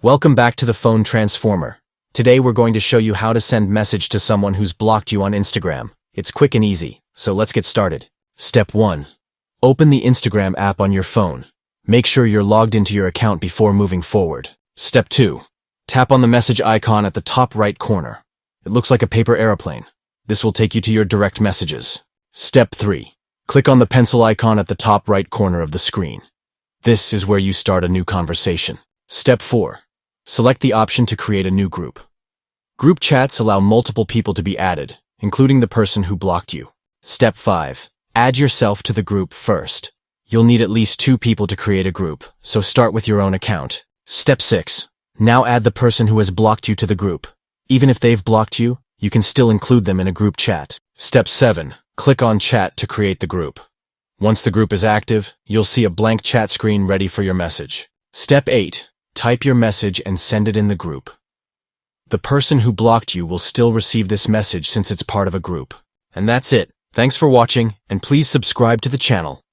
Welcome back to the Phone Transformer. Today we're going to show you how to send message to someone who's blocked you on Instagram. It's quick and easy, so let's get started. Step 1. Open the Instagram app on your phone. Make sure you're logged into your account before moving forward. Step 2. Tap on the message icon at the top right corner. It looks like a paper airplane. This will take you to your direct messages. Step 3. Click on the pencil icon at the top right corner of the screen. This is where you start a new conversation. Step 4. Select the option to create a new group. Group chats allow multiple people to be added, including the person who blocked you. Step 5. Add yourself to the group first. You'll need at least 2 people to create a group, so start with your own account. Step 6. Now add the person who has blocked you to the group. Even if they've blocked you, you can still include them in a group chat. Step 7. Click on Chat to create the group. Once the group is active, you'll see a blank chat screen ready for your message. Step 8. Type your message and send it in the group. The person who blocked you will still receive this message since it's part of a group. And that's it. Thanks for watching, and please subscribe to the channel.